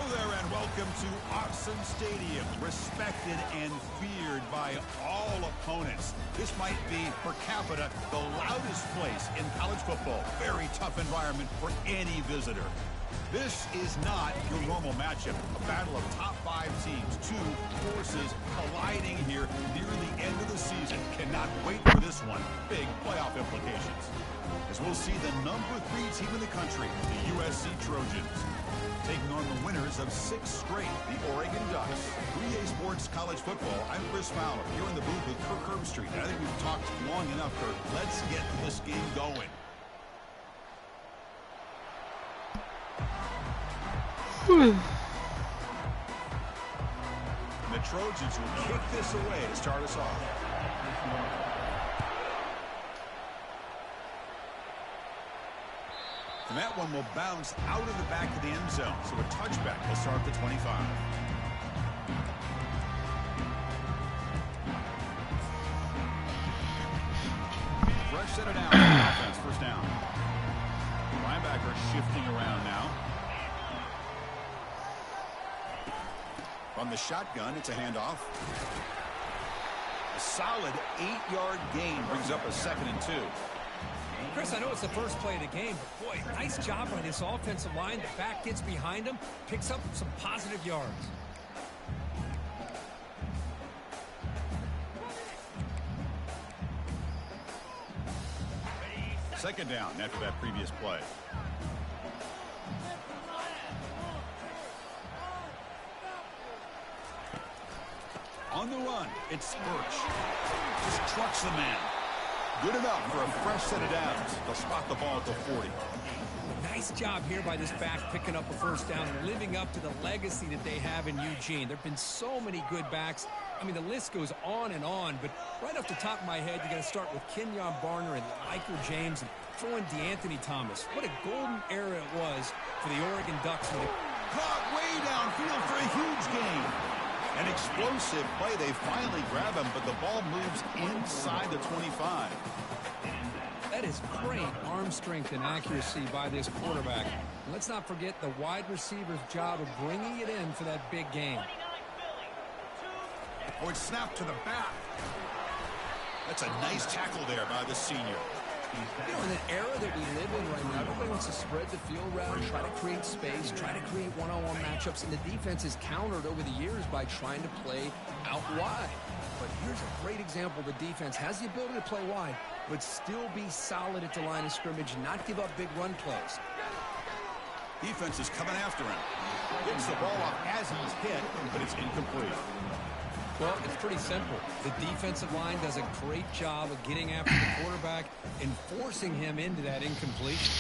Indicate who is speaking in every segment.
Speaker 1: there and welcome to Autzen Stadium, respected and feared by all opponents. This might be, per capita, the loudest place in college football. Very tough environment for any visitor. This is not your normal matchup. A battle of top 5 teams, 2 forces colliding here near the end of the season. Cannot wait for this one. Big playoff implications. As we'll see the number 3 team in the country, the USC Trojans, taking on the winners of 6 straight, the Oregon Ducks. 3A Sports College Football, I'm Chris Fowler, here in the booth with Kirk Herbstreit. I think we've talked long enough, Kirk. Let's get this game going. The Trojans will kick this away to start us off. And that one will bounce out of the back of the end zone. So a touchback will start the 25. Fresh set it down. Offense, first down. Linebacker shifting around now. On the shotgun, it's a handoff. A solid 8-yard gain brings up a 2nd and 2.
Speaker 2: Chris, I know it's the first play of the game, but boy, nice job by this offensive line. The back gets behind him, picks up some positive yards.
Speaker 1: Second down after that previous play. On the run, it's Burch. Just trucks the man. Good enough for a fresh set of downs. They'll spot the ball at the 40.
Speaker 2: Nice job here by this back picking up a first down and living up to the legacy that they have in Eugene. There have been so many good backs. I mean, the list goes on and on, but right off the top of my head, you got to start with Kenyon Barner and Michael James and throw in DeAnthony Thomas. What a golden era it was for the Oregon Ducks.
Speaker 1: Caught way downfield for a huge gain. An explosive play. They finally grab him, but the ball moves inside the 25.
Speaker 2: That is great arm strength and accuracy by this quarterback. And let's not forget the wide receiver's job of bringing it in for that big game.
Speaker 1: Oh, it's snapped to the back. That's a nice tackle there by the senior.
Speaker 2: You know, in the era that we live in right now, everybody wants to spread the field around, try to create space, try to create one-on-one matchups, and the defense is countered over the years by trying to play out wide. But here's a great example. The defense has the ability to play wide, but still be solid at the line of scrimmage, not give up big run plays.
Speaker 1: Defense is coming after him. Gets the ball off as he's hit, but it's incomplete.
Speaker 2: Well, it's pretty simple. The defensive line does a great job of getting after the quarterback and forcing him into that incompletion.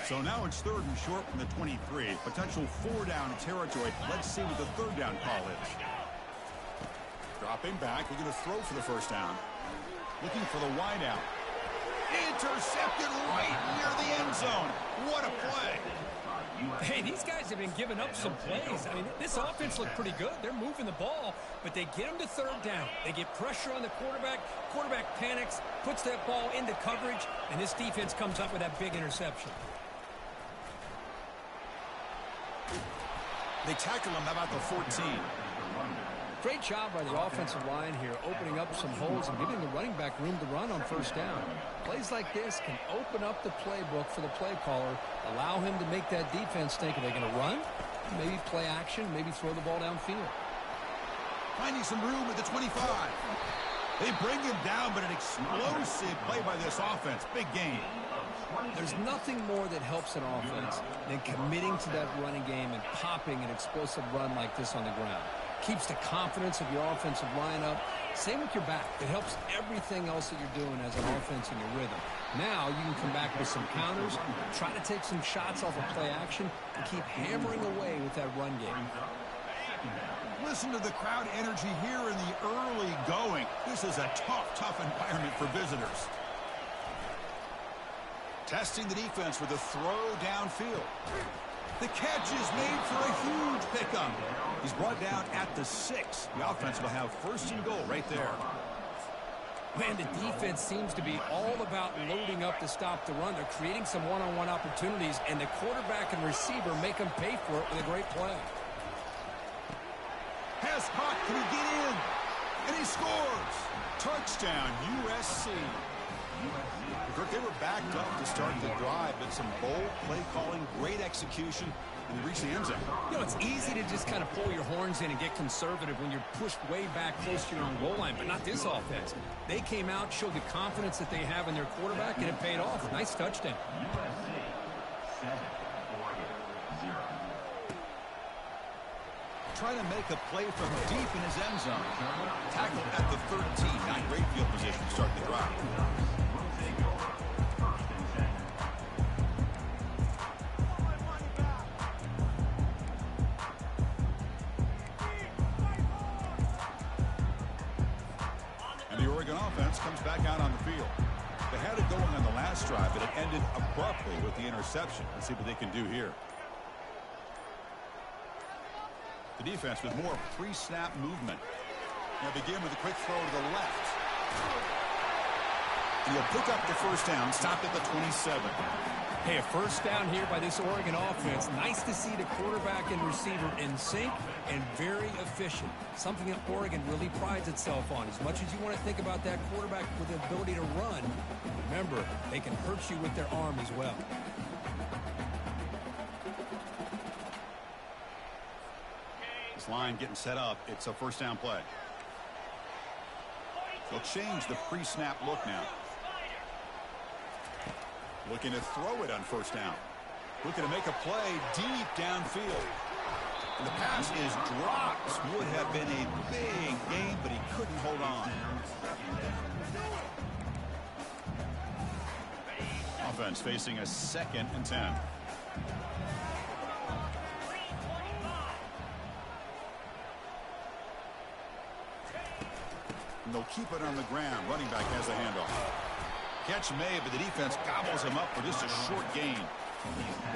Speaker 1: So now it's 3rd and short from the 23. Potential 4-down territory. Let's see what the 3rd down call is. Dropping back. We're going to throw for the first down. Looking for the wide out. Intercepted right near the end zone. What a play.
Speaker 2: Hey, these guys have been giving up some plays. I mean, this offense looked pretty good. They're moving the ball, but they get them to 3rd down. They get pressure on the quarterback. Quarterback panics, puts that ball into coverage, and this defense comes up with that big interception.
Speaker 1: They tackle him about the 14.
Speaker 2: Great job by the offensive line here, opening up some holes and giving the running back room to run on first down. Plays like this can open up the playbook for the play caller, allow him to make that defense think, are they going to run? Maybe play action, maybe throw the ball downfield.
Speaker 1: Finding some room at the 25. They bring him down, but an explosive play by this offense. Big game.
Speaker 2: There's nothing more that helps an offense than committing to that running game and popping an explosive run like this on the ground. Keeps the confidence of your offensive line up. Same with your back. It helps everything else that you're doing as an offense in your rhythm. Now you can come back with some counters, try to take some shots off of play action, and keep hammering away with that run game.
Speaker 1: Listen to the crowd energy here in the early going. This is a tough environment for visitors. Testing the defense with a throw downfield. The catch is made for a huge pickup. He's brought down at the 6. The offense will have 1st and goal right there.
Speaker 2: Man, the defense seems to be all about loading up to stop the run. They're creating some one-on-one opportunities, and the quarterback and receiver make them pay for it with a great play.
Speaker 1: Pass caught. Can he get in? And he scores. Touchdown, USC. Kirk, they were backed up to start the drive, but some bold play calling, great execution, and they reached the end zone.
Speaker 2: You know, it's easy to just kind of pull your horns in and get conservative when you're pushed way back close to your own goal line, but not this offense. They came out, showed the confidence that they have in their quarterback, and it paid off. Nice touchdown.
Speaker 1: Trying to make a play from deep in his end zone. Tackled at the 13. Not great field position to start the drive. And the Oregon offense comes back out on the field. They had it going on the last drive, but it ended abruptly with the interception. Let's see what they can do here. The defense with more pre-snap movement. Now begin with a quick throw to the left. And he'll pick up the first down, stopped at the 27.
Speaker 2: Hey, a first down here by this Oregon offense. Nice to see the quarterback and receiver in sync and very efficient. Something that Oregon really prides itself on. As much as you want to think about that quarterback with the ability to run, remember, they can hurt you with their arm as well.
Speaker 1: This line getting set up. It's a first down play. They'll change the pre-snap look now. Looking to throw it on first down. Looking to make a play deep downfield. And the pass is dropped. Would have been a big game, but he couldn't hold on. Offense facing a 2nd and 10. And they'll keep it on the ground. Running back has the handoff. Catch made, but the defense gobbles him up for just a short gain.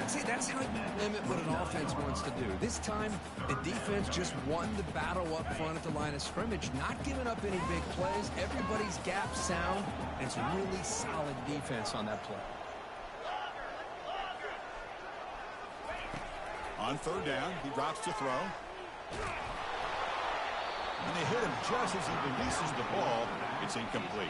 Speaker 2: See, that's how you limit what an offense wants to do. This time, the defense just won the battle up front at the line of scrimmage, not giving up any big plays. Everybody's gap sound, and it's really solid defense on that play.
Speaker 1: On third down, he drops to throw. And they hit him just as he releases the ball. It's incomplete.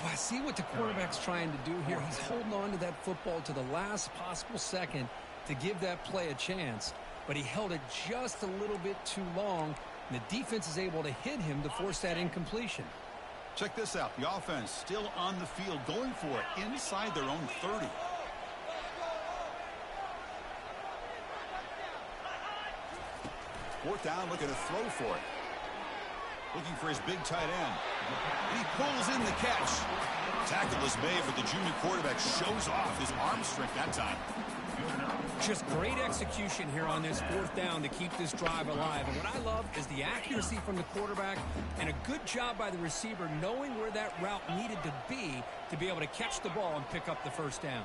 Speaker 2: Well, I see what the quarterback's trying to do here. He's holding on to that football to the last possible second to give that play a chance. But he held it just a little bit too long, and the defense is able to hit him to force that incompletion.
Speaker 1: Check this out. The offense still on the field, going for it inside their own 30. Fourth down, looking to throw for it. Looking for his big tight end. And he pulls in the catch. Tackle is made, but the junior quarterback shows off his arm strength that time.
Speaker 2: Just great execution here on this fourth down to keep this drive alive. And what I love is the accuracy from the quarterback and a good job by the receiver knowing where that route needed to be able to catch the ball and pick up the first down.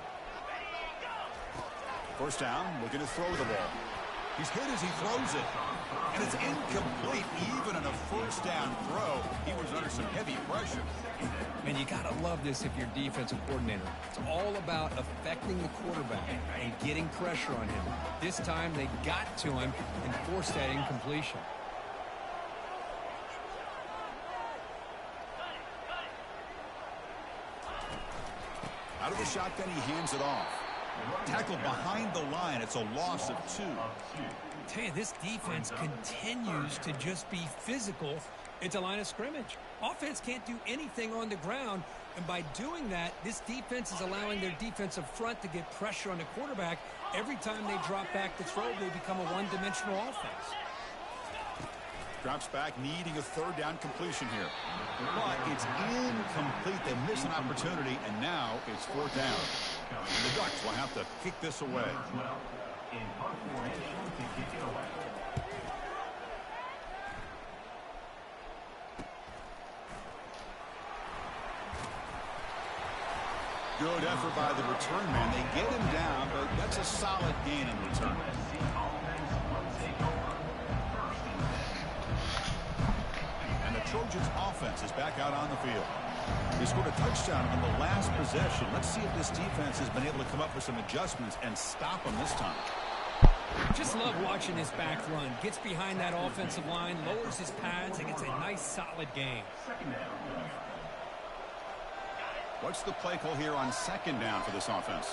Speaker 1: First down, looking to throw the ball. He's hit as he throws it. And it's incomplete even on a first down throw. He was under some heavy pressure.
Speaker 2: Man, you got to love this if you're defensive coordinator. It's all about affecting the quarterback and getting pressure on him. This time they got to him and forced that incompletion.
Speaker 1: Out of the shotgun, he hands it off. Tackled behind the line. It's a loss of 2.
Speaker 2: I tell you, this defense continues to just be physical at the line of scrimmage. Offense can't do anything on the ground, and by doing that, this defense is allowing their defensive front to get pressure on the quarterback. Every time they drop back to throw, they become a one-dimensional offense.
Speaker 1: Drops back, needing a third down completion here. But it's incomplete. They miss an opportunity, and now it's fourth down. And the Ducks will have to kick this away. Good effort by the return man. They get him down, but that's a solid gain in return. And the Trojans offense is back out on the field. They scored a touchdown on the last possession. Let's see if this defense has been able to come up with some adjustments and stop them this time.
Speaker 2: Just love watching this back run. Gets behind that offensive line, lowers his pads, and gets a nice solid gain.
Speaker 1: What's the play call here on second down for this offense?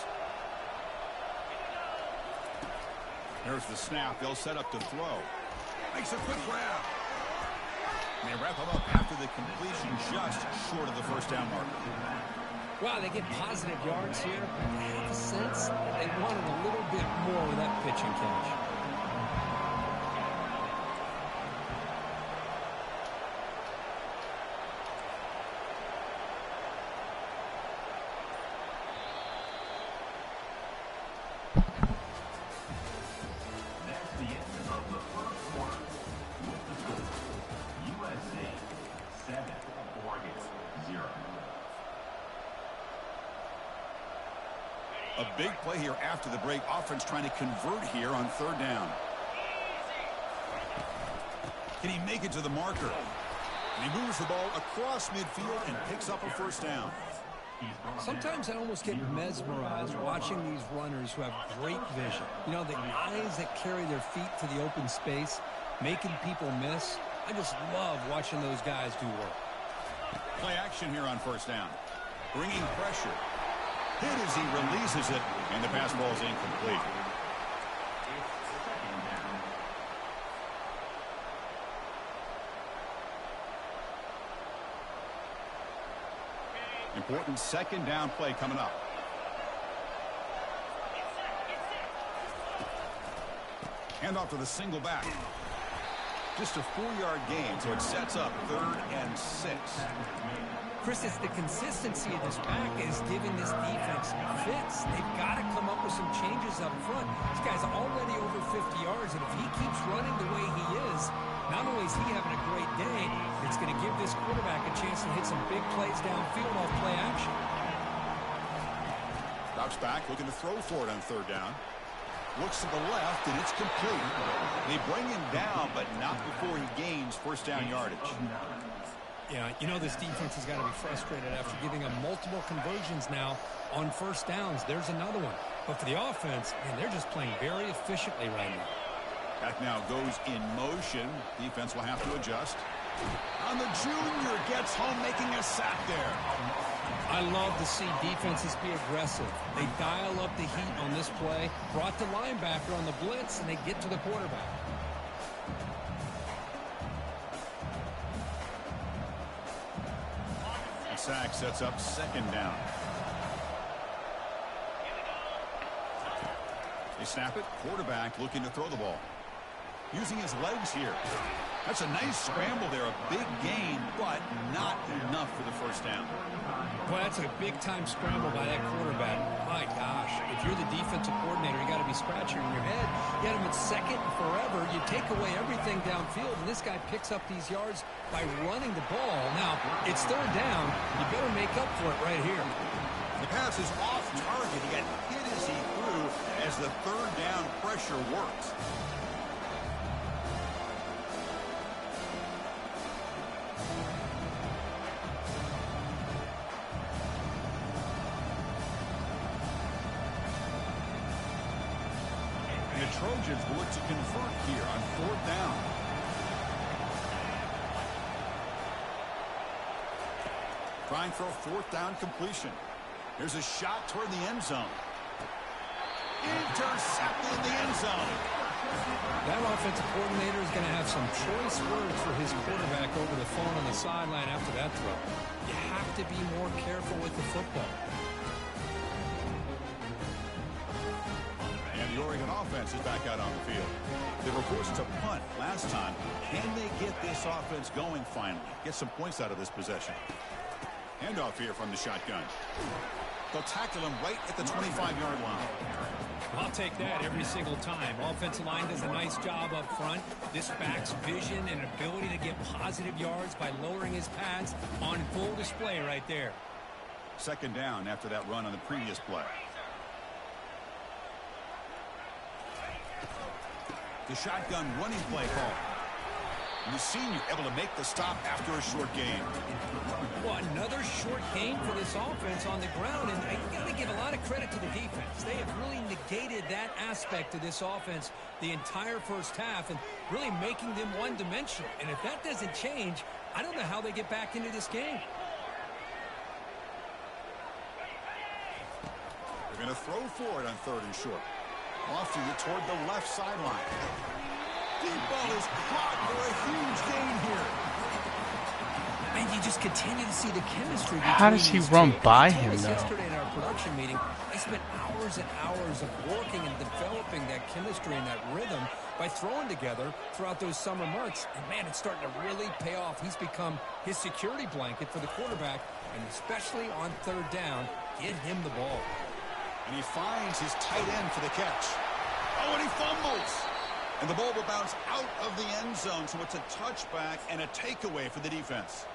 Speaker 1: Here's the snap. They'll set up to throw. Makes a quick grab. And they wrap him up after the completion, just short of the first down marker.
Speaker 2: Wow, they get positive yards here. I have a sense that they wanted a little bit more with that pitch and catch.
Speaker 1: A big play here after the break. Offense trying to convert here on third down. Can he make it to the marker? And he moves the ball across midfield and picks up a first down.
Speaker 2: Sometimes I almost get mesmerized watching these runners who have great vision. You know, the eyes that carry their feet to the open space, making people miss. I just love watching those guys do work.
Speaker 1: Play action here on first down. Bringing pressure. Hit as he releases it, and the pass ball is incomplete. Important second down play coming up. Hand off to the single back. Just a 4-yard gain, so it sets up 3rd and 6.
Speaker 2: Chris, it's the consistency of this back is giving this defense fits. They've got to come up with some changes up front. This guy's already over 50 yards, and if he keeps running the way he is, not only is he having a great day, it's going to give this quarterback a chance to hit some big plays downfield off play action.
Speaker 1: Drops back, looking to throw for it on third down. Looks to the left, and it's complete. They bring him down, but not before he gains first down yardage.
Speaker 2: Yeah, you know this defense has got to be frustrated after giving them multiple conversions now on first downs. There's another one. But for the offense, man, they're just playing very efficiently right now.
Speaker 1: Back now goes in motion. Defense will have to adjust. And the junior gets home, making a sack there.
Speaker 2: I love to see defenses be aggressive. They dial up the heat on this play, brought the linebacker on the blitz, and they get to the quarterback.
Speaker 1: Sack sets up second down. They snap it. Quarterback looking to throw the ball. Using his legs here. That's a nice scramble there. A big gain, but not enough for the first down.
Speaker 2: Well, that's a big-time scramble by that quarterback. My gosh, if you're the defensive coordinator, you got to be scratching your head. You had him at second and forever. You take away everything downfield, and this guy picks up these yards by running the ball. Now, it's third down. You better make up for it right here.
Speaker 1: The pass is off target. He got hit as he threw as the third down pressure works. And the Trojans will look to convert here on fourth down. Trying for a fourth down completion. Here's a shot toward the end zone. Intercepted in the end zone.
Speaker 2: That offensive coordinator is going to have some choice words for his quarterback over the phone on the sideline after that throw. You have to be more careful with the football.
Speaker 1: And the Oregon offense is back out on the field. They were forced to punt last time. Can they get this offense going finally? Get some points out of this possession. Handoff here from the shotgun. They'll tackle him right at the 25-yard line.
Speaker 2: I'll take that every single time. Offensive line does a nice job up front. This back's vision and ability to get positive yards by lowering his pads on full display right there.
Speaker 1: Second down after that run on the previous play. The shotgun running play call. And the senior able to make the stop after a short gain.
Speaker 2: Well, another short gain for this offense on the ground, and you got to give a lot of credit to the defense. They have really negated that aspect of this offense the entire first half and really making them one-dimensional. And if that doesn't change, I don't know how they get back into this game.
Speaker 1: They're going to throw for it on 3rd and short. Lofting it toward the left sideline. Deep ball is caught for a huge gain here.
Speaker 2: And you just continue to see the chemistry.
Speaker 3: How does he run by him, though?
Speaker 2: Yesterday in our production meeting, I spent hours and hours of working and developing that chemistry and that rhythm by throwing together throughout those summer months. And, man, it's starting to really pay off. He's become his security blanket for the quarterback, and especially on 3rd down, get him the ball.
Speaker 1: And he finds his tight end for the catch. Oh, and he fumbles. And the ball will bounce out of the end zone, so it's a touchback and a takeaway for the defense.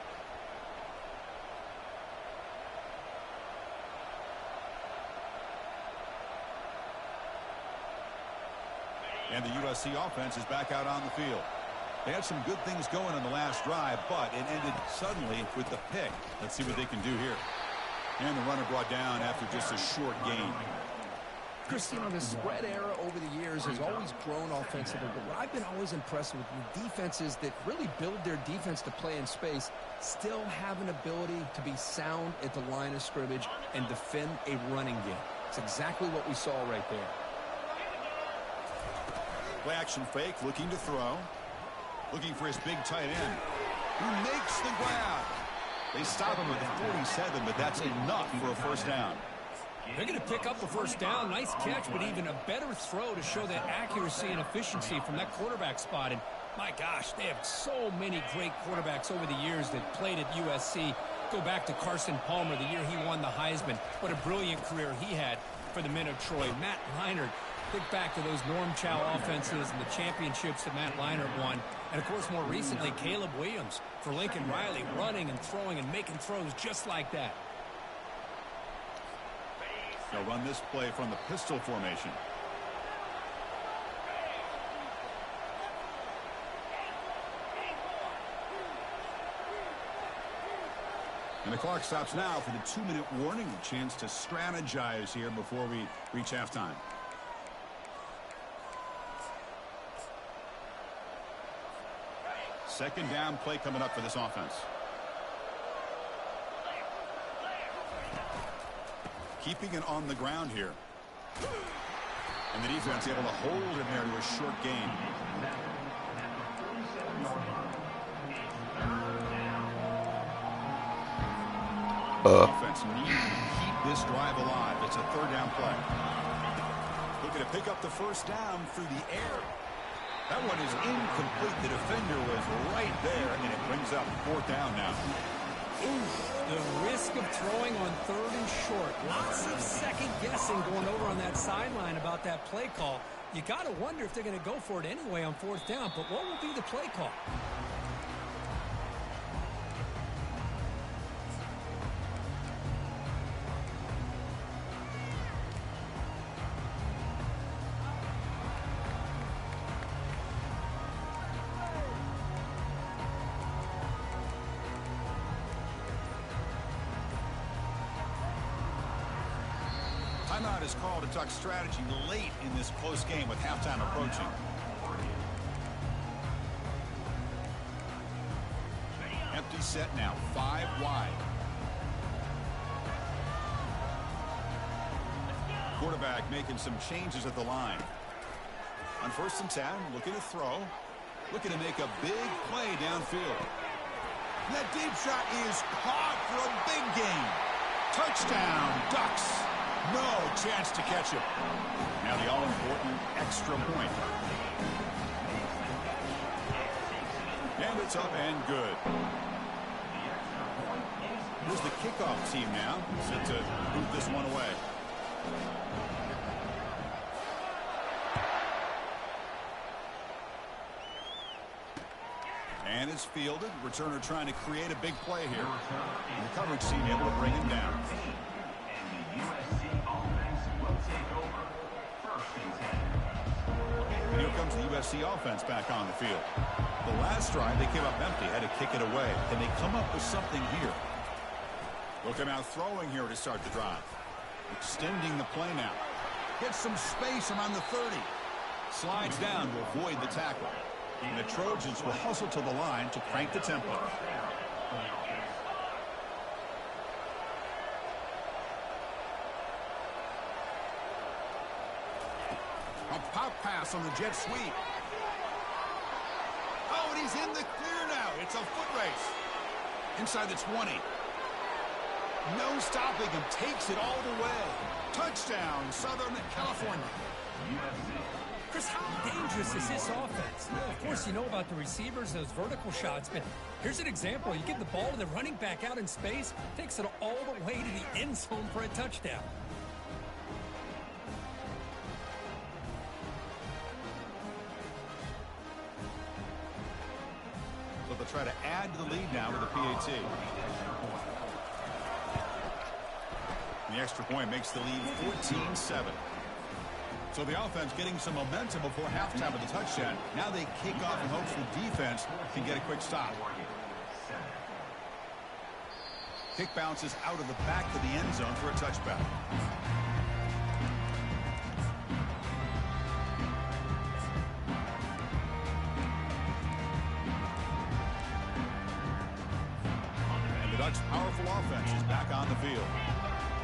Speaker 1: And the USC offense is back out on the field. They had some good things going on the last drive, but it ended suddenly with the pick. Let's see what they can do here. And the runner brought down after just a short gain.
Speaker 2: Chris, you know, the spread era over the years has always grown offensively, but what I've been always impressed with defenses that really build their defense to play in space still have an ability to be sound at the line of scrimmage and defend a running game. It's exactly what we saw right there.
Speaker 1: Play action fake, looking to throw. Looking for his big tight end, who makes the grab. They stop him at the 47, but that's enough for a first down.
Speaker 2: They're going to pick up the first down. Nice catch, but even a better throw to show that accuracy and efficiency from that quarterback spot. And my gosh, they have so many great quarterbacks over the years that played at USC. Go back to Carson Palmer, the year he won the Heisman. What a brilliant career he had for the men of Troy. Matt Leinart, think back to those Norm Chow offenses and the championships that Matt Leinart won. And, of course, more recently, Caleb Williams for Lincoln Riley, running and throwing and making throws just like that.
Speaker 1: They'll run this play from the pistol formation. And the clock stops now for the 2-minute warning. A chance to strategize here before we reach halftime. Second down play coming up for this offense. Keeping it on the ground here. And the defense able to hold him there to a short gain. Offense needs to keep this drive alive. It's a 3rd down play. Looking to pick up the first down through the air. That one is incomplete. The defender was right there, and it brings up 4th down now.
Speaker 2: The risk of throwing on 3rd and short. Lots of second guessing going over on that sideline about that play call. You got to wonder if they're going to go for it anyway on 4th down, but what will be the play call?
Speaker 1: Timeout is called to talk strategy late in this close game with halftime approaching. Empty set now, 5 wide. Quarterback making some changes at the line. On 1st and 10, looking to throw. Looking to make a big play downfield. And that deep shot is caught for a big gain. Touchdown, Ducks. No chance to catch him. Now the all-important extra point. And it's up and good. Here's the kickoff team now, set to move this one away. And it's fielded. Returner trying to create a big play here. And the coverage team able to bring him down. And here comes the USC offense back on the field. The last drive, they came up empty, had to kick it away. Can they come up with something here? Look at out throwing here to start the drive. Extending the play now. Gets some space around the 30. Slides down to avoid the tackle. And the Trojans will hustle to the line to crank the tempo. A pop pass on the jet sweep. Oh, and he's in the clear now. It's a foot race. Inside the 20. No stopping him. Takes it all the way. Touchdown, Southern California.
Speaker 2: Chris, how dangerous is this offense? Of course, you know about the receivers, those vertical shots, but here's an example. You give the ball to the running back out in space, takes it all the way to the end zone for a touchdown.
Speaker 1: So they'll try to add to the lead now with a PAT. And the extra point makes the lead 14-7. So the offense getting some momentum before halftime of the touchdown. Now they kick off in hopes the defense can get a quick stop. Kick bounces out of the back of the end zone for a touchback. And the Ducks' powerful offense is back on the field.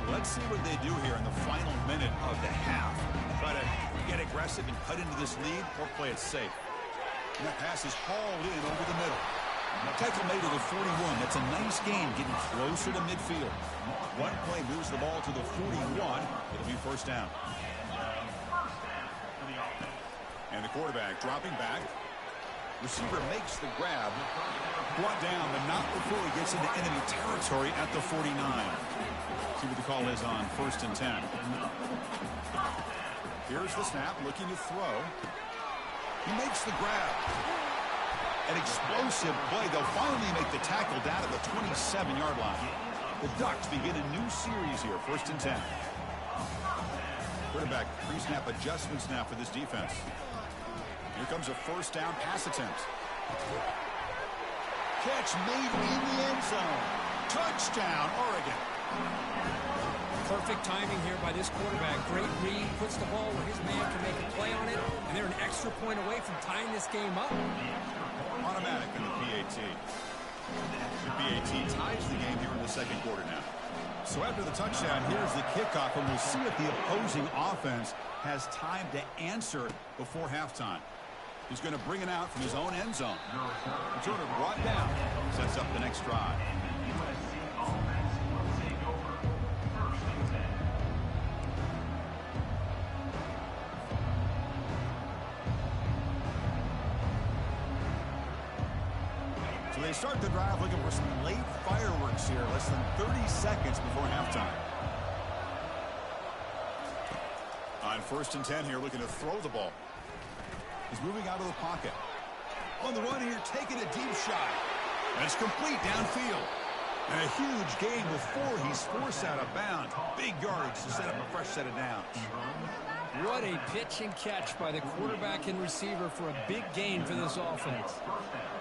Speaker 1: Let's see what they do here in the final minute of the half. Try to get aggressive and cut into this lead or play it safe. And that pass is hauled in over the middle. Tackle made to the 41. That's a nice gain, getting closer to midfield. One play moves the ball to the 41. It'll be first down. And the quarterback dropping back. Receiver makes the grab. Brought down, but not before he gets into enemy territory at the 49. See what the call is on 1st and 10. Here's the snap, looking to throw. He makes the grab. An explosive play. They'll finally make the tackle down at the 27-yard line. The Ducks begin a new series here, 1st and 10. Quarterback pre-snap adjustments now for this defense. Here comes a first down pass attempt. Catch made in the end zone. Touchdown, Oregon.
Speaker 2: Perfect timing here by this quarterback. Great read, puts the ball where his man can make a play on it, and they're an extra point away from tying this game up.
Speaker 1: Automatic in the PAT. The PAT ties the game here in the second quarter now. So after the touchdown, here's the kickoff, and we'll see if the opposing offense has time to answer before halftime. He's going to bring it out from his own end zone. Returner brought down, sets up the next drive. So they start the drive looking for some late fireworks here, less than 30 seconds before halftime. On 1st and 10 here, looking to throw the ball. He's moving out of the pocket. On the run here, taking a deep shot. And it's complete downfield. And a huge gain before he's forced out of bounds. Big yardage to set up a fresh set of downs.
Speaker 2: What a pitch and catch by the quarterback and receiver for a big gain for this offense.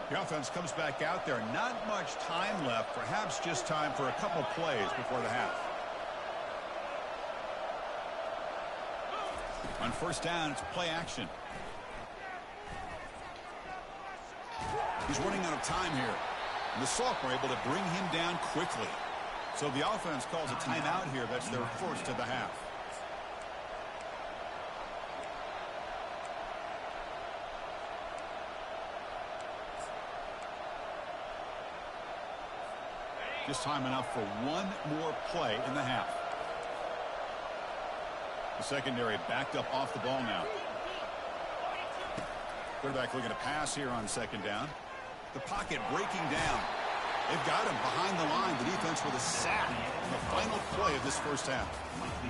Speaker 1: The offense comes back out there. Not much time left. Perhaps just time for a couple plays before the half. On 1st down, it's play action. He's running out of time here. And the Salk were able to bring him down quickly. So the offense calls a timeout here. That's their first of the half. Just time enough for one more play in the half. The secondary backed up off the ball now. Quarterback looking to pass here on 2nd down. The pocket breaking down. They've got him behind the line. The defense with a sack. The final play of this first half.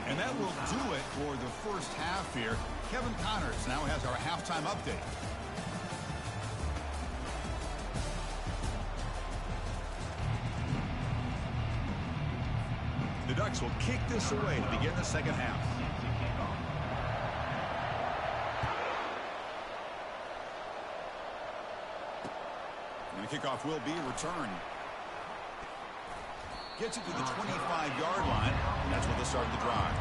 Speaker 1: And that will do it for the first half here. Kevin Connors now has our halftime update. The Ducks will kick this away to begin the second half. kickoff will be returned. Gets it to the 25-yard line, and that's where they'll start the drive.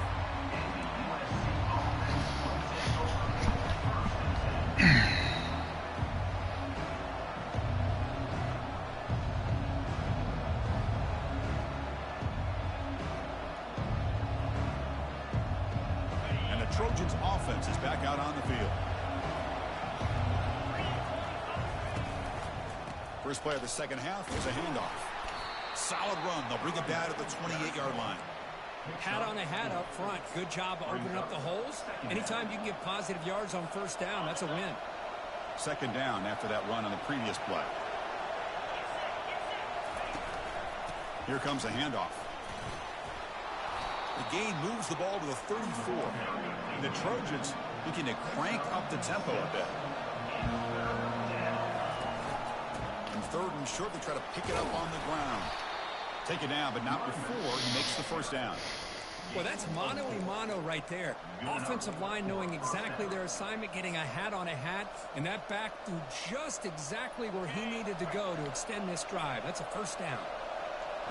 Speaker 1: And the Trojans' offense is back out on the field. First play of the second half is a handoff. Solid run. They'll bring it down to the 28-yard line.
Speaker 2: Hat on a hat up front. Good job of opening up the holes. Anytime you can get positive yards on first down, that's a win.
Speaker 1: Second down after that run on the previous play. Here comes a handoff. The gain moves the ball to the 34. And the Trojans looking to crank up the tempo a bit. And third and short, they try to pick it up on the ground. Take it down, but not before he makes the first down.
Speaker 2: Well, that's mano-a-mano right there. Offensive line knowing exactly their assignment, getting a hat on a hat, and that back threw just exactly where he needed to go to extend this drive. That's a first down.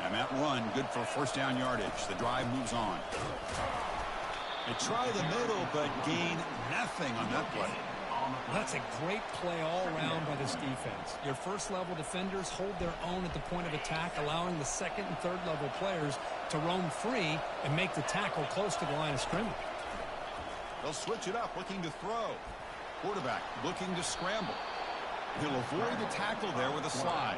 Speaker 1: And that run, good for first down yardage. The drive moves on. They try the middle, but gain nothing on that play.
Speaker 2: That's a great play all around by this defense. Your first-level defenders hold their own at the point of attack, allowing the second and third-level players to roam free and make the tackle close to the line of scrimmage.
Speaker 1: They'll switch it up, looking to throw. Quarterback looking to scramble. He'll avoid the tackle there with a slide.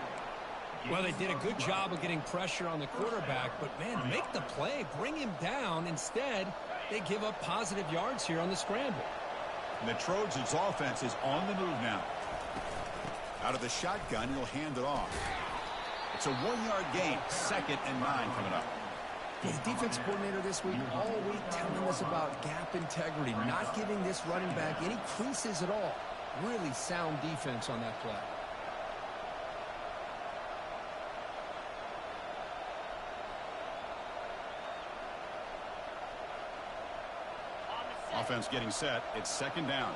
Speaker 2: Well, they did a good job of getting pressure on the quarterback, but, man, make the play. Bring him down. Instead, they give up positive yards here on the scramble.
Speaker 1: And the Trojans' offense is on the move now. Out of the shotgun, he'll hand it off. It's a 1-yard gain. 2nd and 9 coming up.
Speaker 2: The defense coordinator this week all week telling us about gap integrity, not giving this running back any creases at all. Really sound defense on that play.
Speaker 1: Offense getting set. It's 2nd down.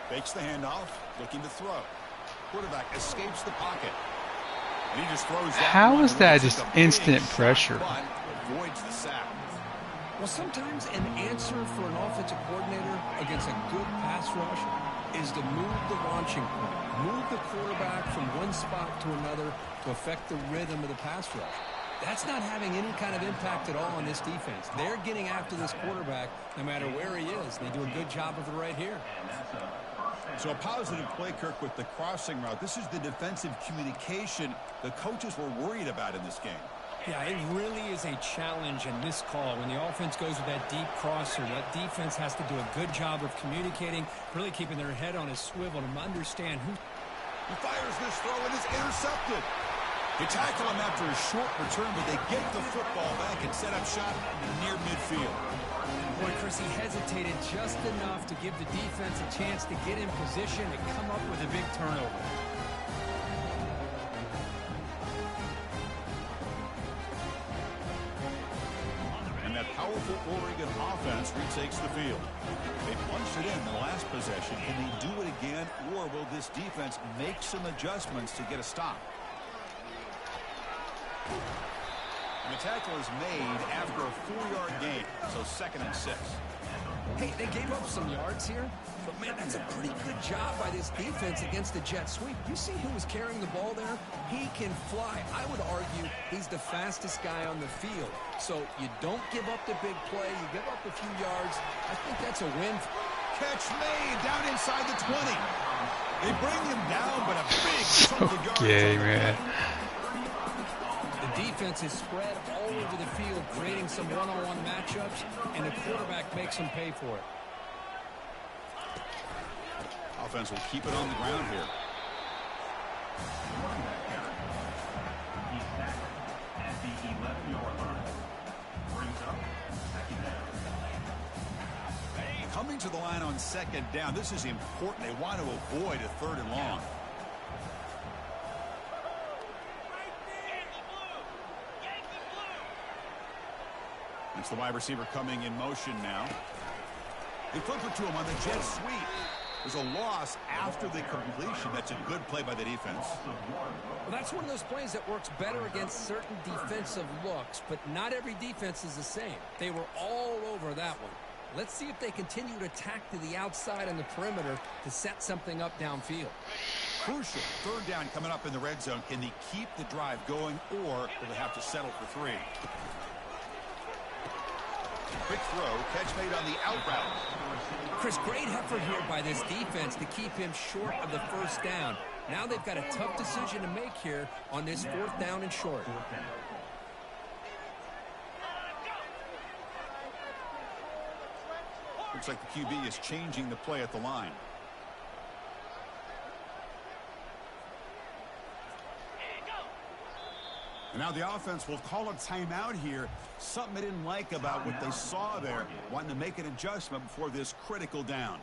Speaker 1: Fakes the handoff, looking to throw. Quarterback escapes the pocket. And he just throws that.
Speaker 3: How is that just instant pressure?
Speaker 1: But avoids the sack.
Speaker 2: Well, sometimes an answer for an offensive coordinator against a good pass rush is to move the launching point. Move the quarterback from one spot to another to affect the rhythm of the pass rush. That's not having any kind of impact at all on this defense. They're getting after this quarterback no matter where he is. They do a good job of it right here.
Speaker 1: So a positive play, Kirk, with the crossing route. This is the defensive communication the coaches were worried about in this game.
Speaker 2: Yeah, it really is a challenge in this call. When the offense goes with that deep crosser, that defense has to do a good job of communicating, really keeping their head on a swivel to understand who.
Speaker 1: He fires this throw and it's intercepted. They tackle him after a short return, but they get the football back and set up shop near midfield.
Speaker 2: Boy, Chris, he hesitated just enough to give the defense a chance to get in position and come up with a big turnover.
Speaker 1: And that powerful Oregon offense retakes the field. They punched it in the last possession. Can they do it again, or will this defense make some adjustments to get a stop? And the tackle is made after a 4-yard gain, so 2nd and 6.
Speaker 2: Hey, they gave up some yards here, but, man, that's a pretty good job by this defense against the jet sweep. You see who was carrying the ball there? He can fly. I would argue he's the fastest guy on the field. So you don't give up the big play. You give up a few yards. I think that's a win.
Speaker 1: Catch made down inside the 20. They bring him down, but a big chunk of yards.
Speaker 3: Okay, man.
Speaker 2: The defense is spread all over the field, creating some one-on-one matchups, and the quarterback makes them pay for it.
Speaker 1: Offense will keep it on the ground here. Coming to the line on 2nd down. This is important. They want to avoid a 3rd and long. It's the wide receiver coming in motion now. They flip it to him on the jet sweep. There's a loss after the completion. That's a good play by the defense.
Speaker 2: Well, that's one of those plays that works better against certain defensive looks, but not every defense is the same. They were all over that one. Let's see if they continue to attack to the outside on the perimeter to set something up downfield.
Speaker 1: Crucial. Third down coming up in the red zone. Can they keep the drive going, or will they have to settle for 3? Quick throw. Catch made on the out route.
Speaker 2: Chris, great effort here by this defense to keep him short of the first down. Now they've got a tough decision to make here on this 4th down and short.
Speaker 1: Looks like the QB is changing the play at the line. And now the offense will call a timeout here. Something they didn't like about what they saw there. Wanting to make an adjustment before this critical down.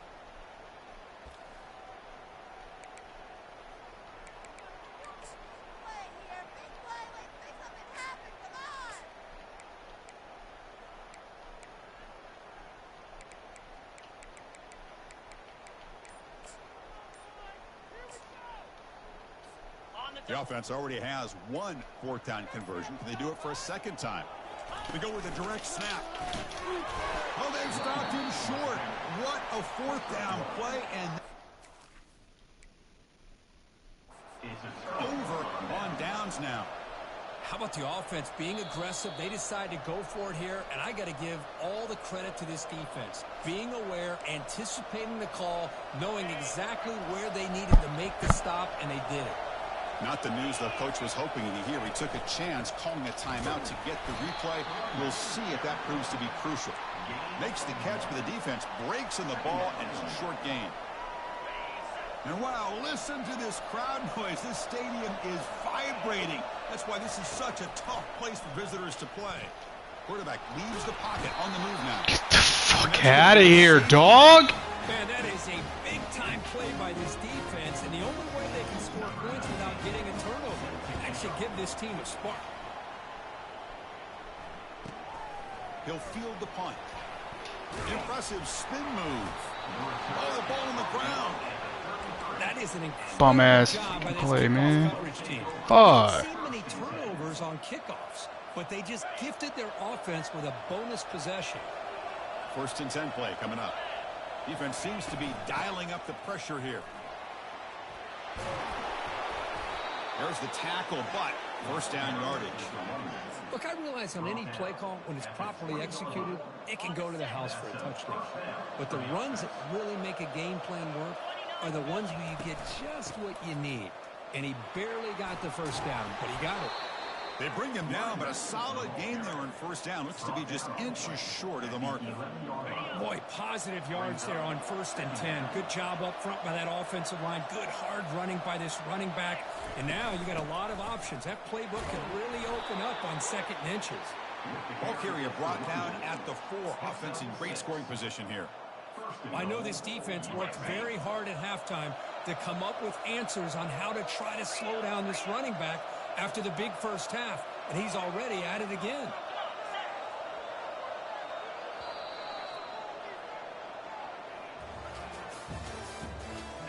Speaker 1: The offense already has 1 4th down conversion. Can they do it for a 2nd time? They go with a direct snap. Oh, they've stopped him short. What a 4th down play, and over on downs now.
Speaker 2: How about the offense being aggressive? They decide to go for it here, and I got to give all the credit to this defense. Being aware, anticipating the call, knowing exactly where they needed to make the stop, and they did it.
Speaker 1: Not the news the coach was hoping to hear. He took a chance calling a timeout to get the replay. We'll see if that proves to be crucial. Makes the catch for the defense, breaks in the ball, and it's a short gain. And wow, listen to this crowd noise. This stadium is vibrating. That's why this is such a tough place for visitors to play. Quarterback leaves the pocket on the move now.
Speaker 3: Get the fuck out of here, dog!
Speaker 2: Man, that is a big-time play by this defense, and the only way they can score points without getting a turnover. That should give this team a spark.
Speaker 1: He'll field the punt. Impressive spin move. Oh, the ball on the ground.
Speaker 2: That is an incredible
Speaker 3: Bum-ass
Speaker 2: job by this
Speaker 3: play,
Speaker 2: kickoff
Speaker 3: man.
Speaker 2: coverage team.
Speaker 3: Fuck.
Speaker 2: They've seen many turnovers on kickoffs, but they just gifted their offense with a bonus possession.
Speaker 1: 1st and 10 play coming up. Defense seems to be dialing up the pressure here. There's the tackle, but 1st down yardage.
Speaker 2: Look, I realize on any play call, when it's properly executed, it can go to the house for a touchdown. But the runs that really make a game plan work are the ones where you get just what you need. And he barely got the 1st down, but he got it.
Speaker 1: They bring him down, but a solid gain there on 1st down. Looks to be just inches short of the mark.
Speaker 2: Boy, positive yards there on 1st and 10. Good job up front by that offensive line. Good hard running by this running back. And now you got a lot of options. That playbook can really open up on 2nd and inches.
Speaker 1: Ball carrier brought down at the 4. Offense in great scoring position here.
Speaker 2: I know this defense worked very hard at halftime to come up with answers on how to try to slow down this running back after the big 1st half, and he's already at it again.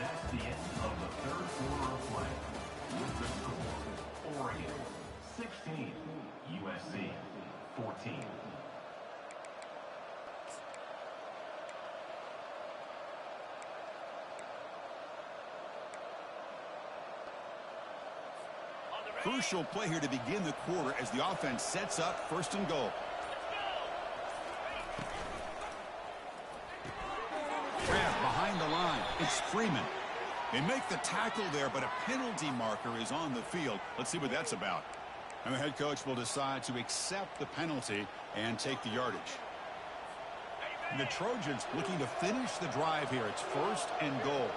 Speaker 4: That's the end of the 3rd quarter of play. With the score, Oregon 16, USC 14.
Speaker 1: Crucial play here to begin the quarter as the offense sets up 1st and goal. Grab behind the line. It's Freeman. They make the tackle there, but a penalty marker is on the field. Let's see what that's about. And the head coach will decide to accept the penalty and take the yardage. And the Trojans looking to finish the drive here. It's 1st and goal.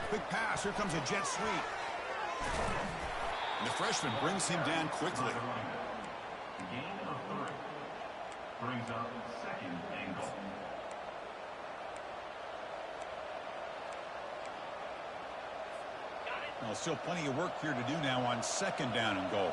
Speaker 1: Quick pass. Here comes a jet sweep. And the freshman brings him down quickly.
Speaker 4: Gain of 3. Brings up 2nd and goal.
Speaker 1: Well, still plenty of work here to do now on 2nd down and goal.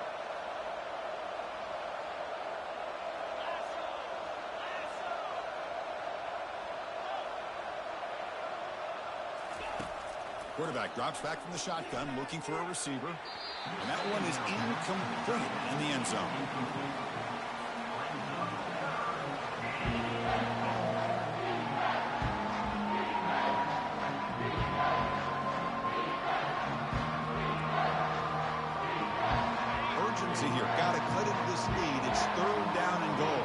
Speaker 1: Quarterback drops back from the shotgun, looking for a receiver. And that one is incomplete in the end zone. Urgency here. Got to cut into this lead. It's 3rd down and goal.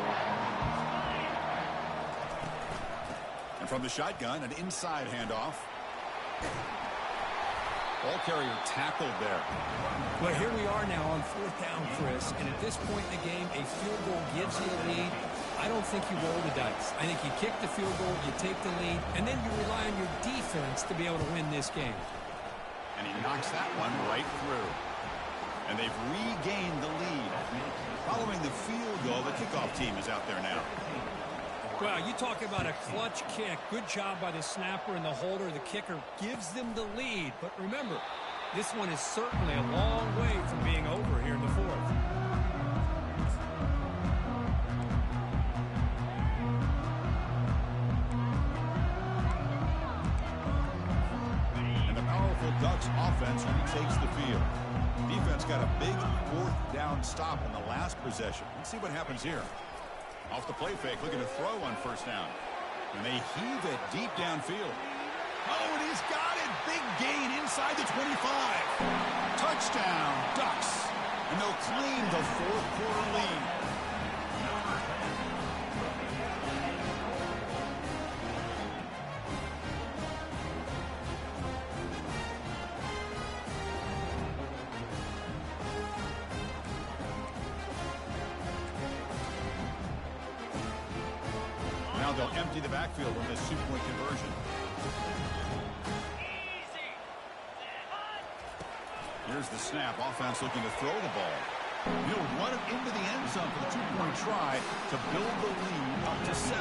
Speaker 1: And from the shotgun, an inside handoff. Ball carrier tackled there.
Speaker 2: Well, here we are now on 4th down, Chris. And at this point in the game, a field goal gives you a lead. I don't think you roll the dice. I think you kick the field goal, you take the lead, and then you rely on your defense to be able to win this game.
Speaker 1: And he knocks that one right through. And they've regained the lead. Following the field goal, the kickoff team is out there now.
Speaker 2: Well, you talk about a clutch kick. Good job by the snapper and the holder. The kicker gives them the lead. But remember, this one is certainly a long way from being over here in the 4th.
Speaker 1: And the powerful Ducks offense retakes the field. Defense got a big 4th down stop in the last possession. Let's see what happens here. Off the play fake, looking to throw on 1st down. And they heave it deep downfield. Oh, and he's got it. Big gain inside the 25. Touchdown, Ducks. And they'll claim the 4th quarter lead. Now they'll empty the backfield on this 2-point conversion. Here's the snap. Offense looking to throw the ball. He'll run it into the end zone for the 2-point try to build the lead up to 7.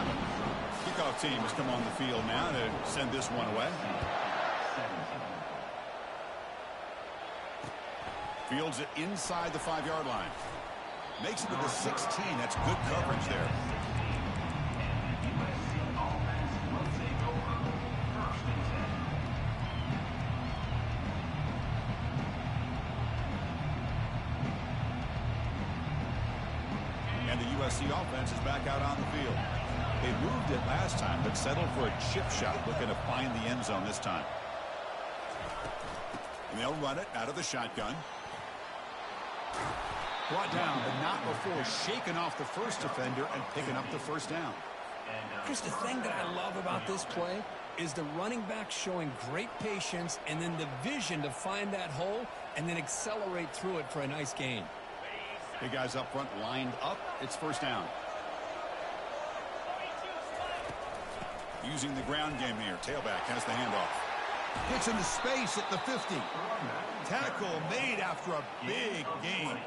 Speaker 1: Kickoff team has come on the field now to send this one away. Fields it inside the 5-yard line. Makes it to the 16. That's good coverage there. And the USC offense is back out on the field. They moved it last time, but settled for a chip shot, looking to find the end zone this time. And they'll run it out of the shotgun. Brought down, but not before shaking off the first defender and picking up the 1st down.
Speaker 2: Chris, the thing that I love about this play is the running back showing great patience and then the vision to find that hole and then accelerate through it for a nice gain.
Speaker 1: Big guys up front lined up. It's 1st down. Using the ground game here. Tailback has the handoff. Gets into space at the 50. Tackle made after a big gain.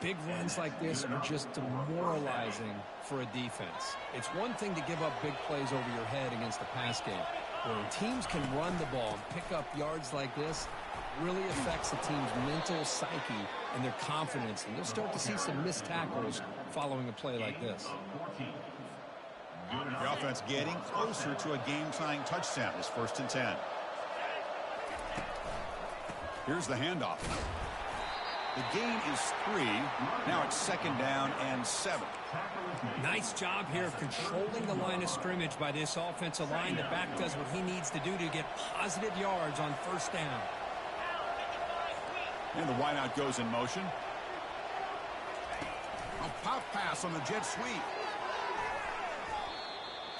Speaker 2: Big runs like this are just demoralizing for a defense. It's one thing to give up big plays over your head against the pass game. When teams can run the ball and pick up yards like this, it really affects the team's mental psyche and their confidence. And you'll start to see some missed tackles following a play like this.
Speaker 1: The offense getting closer to a game-tying touchdown. It's 1st and 10. Here's the handoff. The gain is 3. Now it's 2nd down and 7.
Speaker 2: Nice job here of controlling the line of scrimmage by this offensive line. The back does what he needs to do to get positive yards on 1st down.
Speaker 1: And the wideout goes in motion. A pop pass on the jet sweep.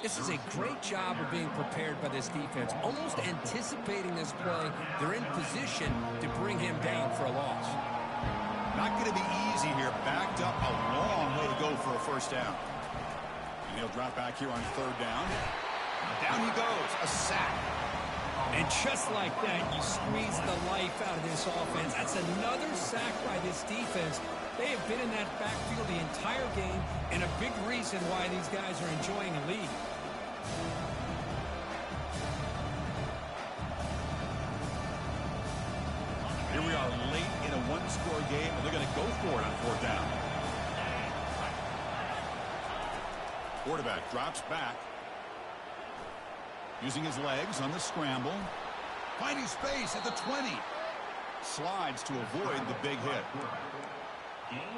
Speaker 2: This is a great job of being prepared by this defense. Almost anticipating this play, they're in position to bring him down for a loss.
Speaker 1: Not going to be easy here. Backed up, a long way to go for a 1st down. And he'll drop back here on 3rd down. Down he goes. A sack.
Speaker 2: And just like that, you squeeze the life out of this offense. That's another sack by this defense. They have been in that backfield the entire game, and a big reason why these guys are enjoying a lead.
Speaker 1: Here we are late in a one-score game, and they're going to go for it on 4th down. Quarterback drops back. Using his legs on the scramble. Finding space at the 20. Slides to avoid the big hit.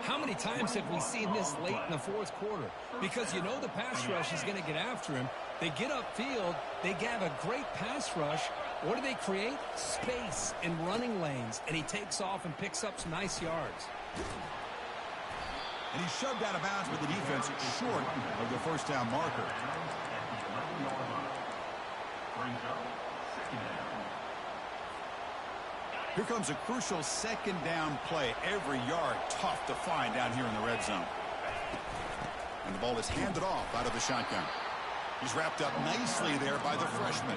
Speaker 2: How many times have we seen this late in the fourth quarter? Because you know the pass rush is going to get after him. They get upfield. They have a great pass rush. What do they create? Space in running lanes. And he takes off and picks up some nice yards.
Speaker 1: And he's shoved out of bounds with the defense short of the first down marker. Here comes a crucial second down play. Every yard tough to find down here in the red zone. And the ball is handed off out of the shotgun. He's wrapped up nicely there by the freshman.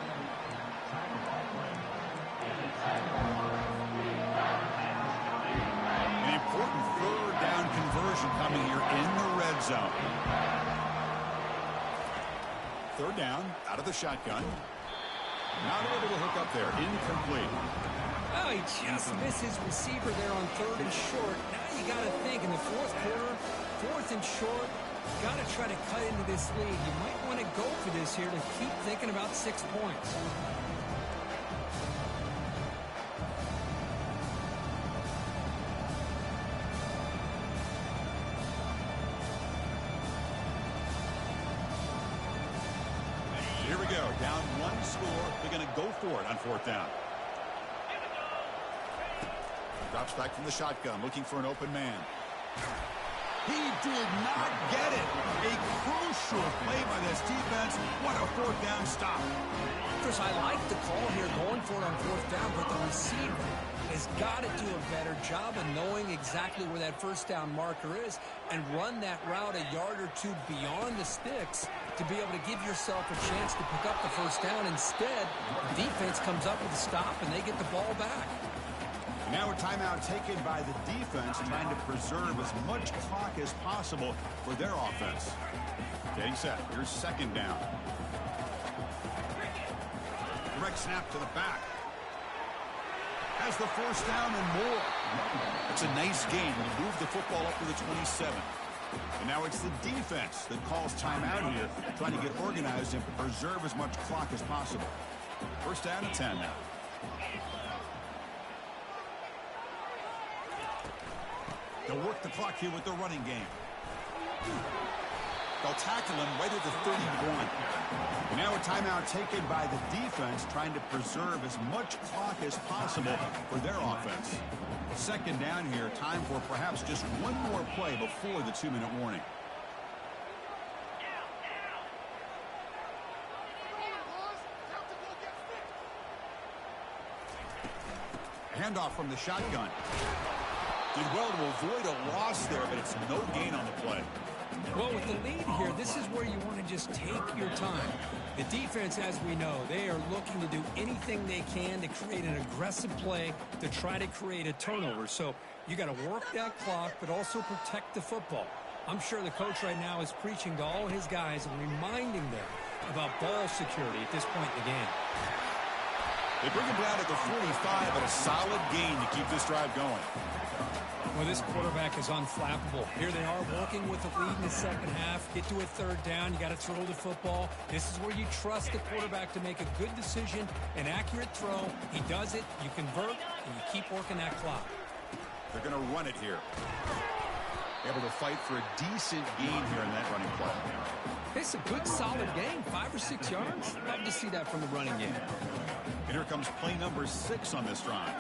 Speaker 1: An important third down conversion coming here in the red zone. Third down out of the shotgun. Not able to hook up there. Incomplete.
Speaker 2: Oh, he just missed his receiver there on third and short. Now you got to think in the fourth quarter, fourth and short, got to try to cut into this lead. You might want to go for this here to keep thinking about 6 points.
Speaker 1: Here we go. Down one score. They're going to go for it on fourth down. Drops back from the shotgun, looking for an open man. He did not get it. A crucial play by this defense. What a fourth down stop.
Speaker 2: Chris, I like the call here going for it on fourth down, but the receiver has got to do a better job of knowing exactly where that first down marker is and run that route a yard or two beyond the sticks to be able to give yourself a chance to pick up the first down. Instead, the defense comes up with a stop and they get the ball back.
Speaker 1: Now a timeout taken by the defense, trying to preserve as much clock as possible for their offense. Getting set. Here's second down. Direct snap to the back. Has the first down and more. It's a nice game. We move the football up to the 27. And now it's the defense that calls timeout here, trying to get organized and preserve as much clock as possible. First down and 10 now. They'll work the clock here with the running game. They'll tackle him right at the 31. And now a timeout taken by the defense, trying to preserve as much clock as possible for their offense. Second down here, time for perhaps just one more play before the 2-minute warning. Handoff from the shotgun. Did well to avoid a loss there, but it's no gain on the play.
Speaker 2: Well, with the lead here, this is where you want to just take your time. The defense, as we know, they are looking to do anything they can to create an aggressive play to try to create a turnover. So you got to work that clock, but also protect the football. I'm sure the coach right now is preaching to all his guys and reminding them about ball security at this point in the game.
Speaker 1: They bring him down at the 45, but a solid gain to keep this drive going.
Speaker 2: Well, this quarterback is unflappable. Here they are working with the lead in the second half. Get to a third down. You got to throw the football. This is where you trust the quarterback to make a good decision, an accurate throw. He does it. You convert, and you keep working that clock.
Speaker 1: They're going to run it here. Able to fight for a decent gain here in that running play.
Speaker 2: It's a good, solid game. 5 or 6 yards. Love to see that from the running game.
Speaker 1: And here comes play number 6 on this drive.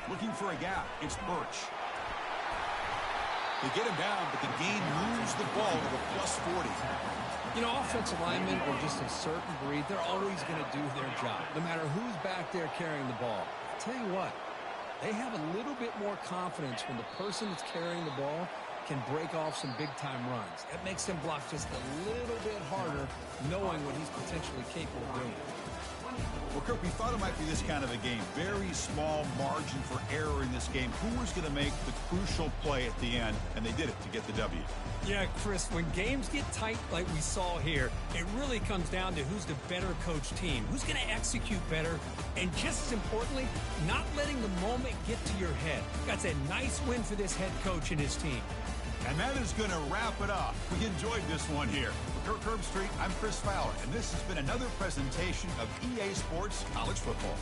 Speaker 1: Looking for a gap. It's Birch. They get him down, but the gain moves the ball to the +40.
Speaker 2: You know, offensive linemen are just a certain breed. They're always going to do their job, no matter who's back there carrying the ball. I'll tell you what, they have a little bit more confidence when the person that's carrying the ball can break off some big-time runs. That makes them block just a little bit harder, knowing what he's potentially capable of doing.
Speaker 1: Well, Kirk, we thought it might be this kind of a game. Very small margin for error in this game. Who was going to make the crucial play at the end? And they did it to get the W.
Speaker 2: Yeah, Chris, when games get tight like we saw here, it really comes down to who's the better coached team, who's going to execute better, and just as importantly, not letting the moment get to your head. That's a nice win for this head coach and his team.
Speaker 1: And that is going to wrap it up. We enjoyed this one here. Kirk Herbstreit, I'm Chris Fowler, and this has been another presentation of EA Sports College Football.